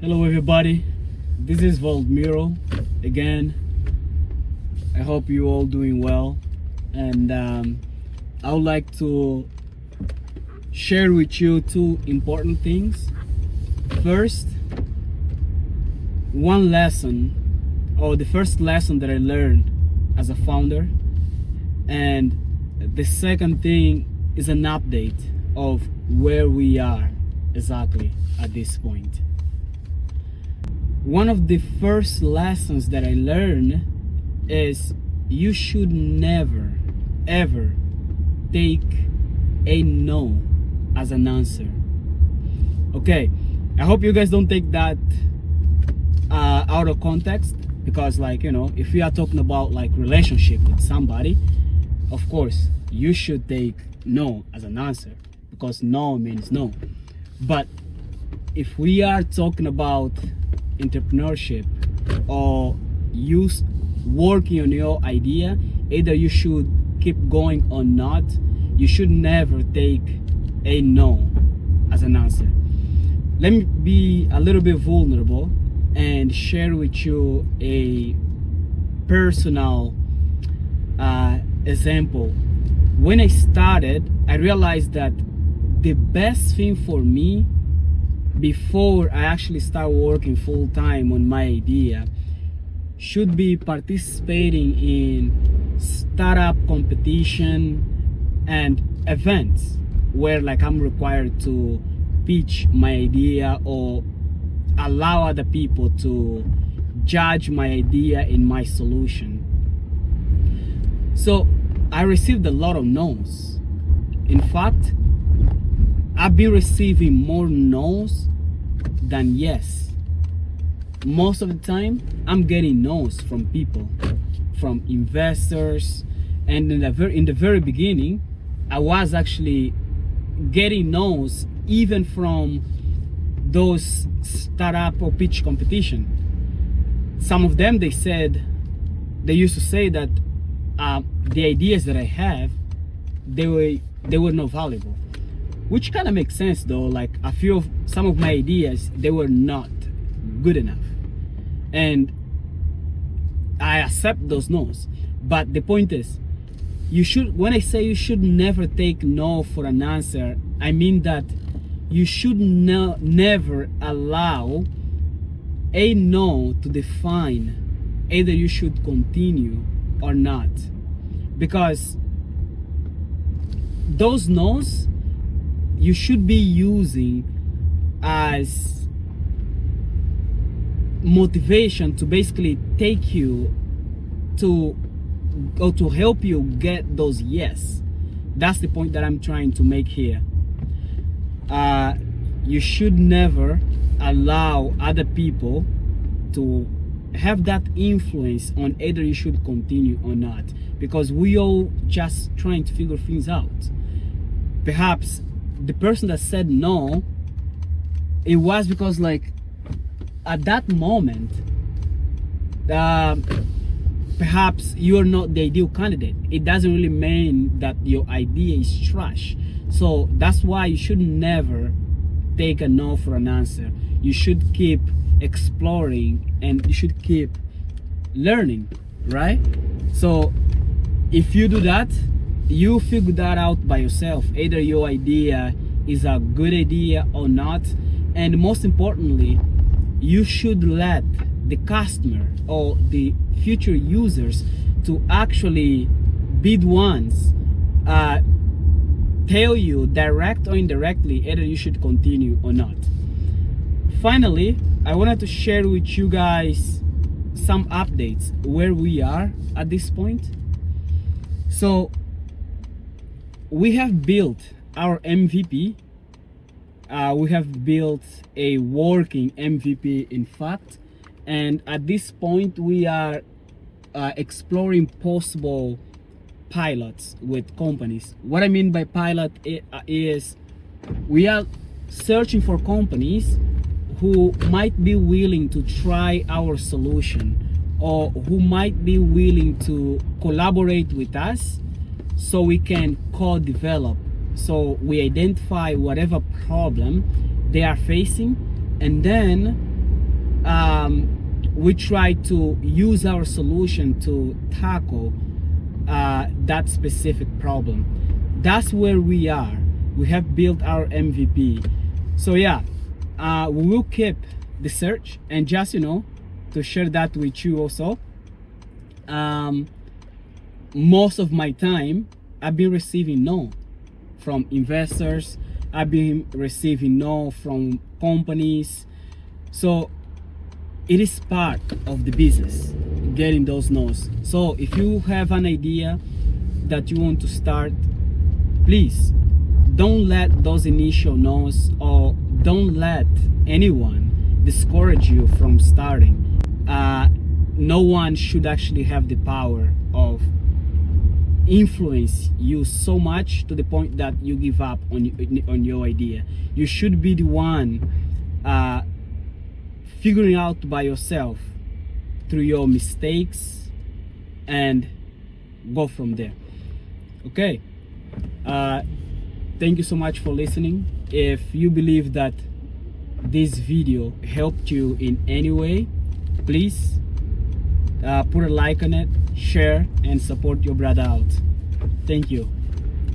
Hello everybody, this is Valdmiro again. I hope you all doing well, and I would like to share with you two important things. First, the first lesson that I learned as a founder, and the second thing is an update of where we are exactly at this point. One of the first lessons that I learned is you should never ever take a no as an answer. Okay, I hope you guys don't take that out of context, because if we are talking about relationship with somebody, of course you should take no as an answer, because no means no. But if we are talking about entrepreneurship or you working on your idea, either you should keep going or not, you should never take a no as an answer. Let me be a little bit vulnerable and share with you a personal example. When I started, I realized that the best thing for me before I actually start working full-time on my idea should be participating in startup competition and events where I'm required to pitch my idea or allow other people to judge my idea and my solution. So I received a lot of no's. In fact, I've been receiving more no's than yes. Most of the time, I'm getting no's from people, from investors, and in the very beginning, I was actually getting no's even from those startup or pitch competition. Some of them, they used to say that the ideas that I have, they were not valuable. Which kind of makes sense though. Some of my ideas, they were not good enough, and I accept those no's. But the point is, when I say you should never take no for an answer, I mean that you should never allow a no to define either you should continue or not, because those no's you should be using as motivation to basically take you to, or to help you get those yes. That's the point that I'm trying to make here. You should never allow other people to have that influence on either you should continue or not, because we all just trying to figure things out. Perhaps the person that said no, it was because at that moment perhaps you're not the ideal candidate. It doesn't really mean that your idea is trash. So that's why you should never take a no for an answer. You should keep exploring and you should keep learning, right? So if you do that, you figure that out by yourself, either your idea is a good idea or not. And most importantly, you should let the customer or the future users to actually be the ones tell you, direct or indirectly, either you should continue or not. Finally, I wanted to share with you guys some updates where we are at this point. So we have built our MVP. We have built a working MVP, in fact, and at this point we are exploring possible pilots with companies. What I mean by pilot is we are searching for companies who might be willing to try our solution, or who might be willing to collaborate with us so we can co-develop. So we identify whatever problem they are facing, and then we try to use our solution to tackle that specific problem. That's where we are. We have built our MVP. So yeah, we will keep the search, and just, you know, to share that with you also, most of my time I've been receiving no from investors. I've been receiving no from companies. So it is part of the business, getting those no's. So if you have an idea that you want to start, please don't let those initial no's, or don't let anyone discourage you from starting. No one should actually have the power of influence you so much to the point that you give up on your idea. You should be the one figuring out by yourself through your mistakes and go from there. Okay, thank you so much for listening. If you believe that this video helped you in any way, please put a like on it, share, and support your brother out. Thank you.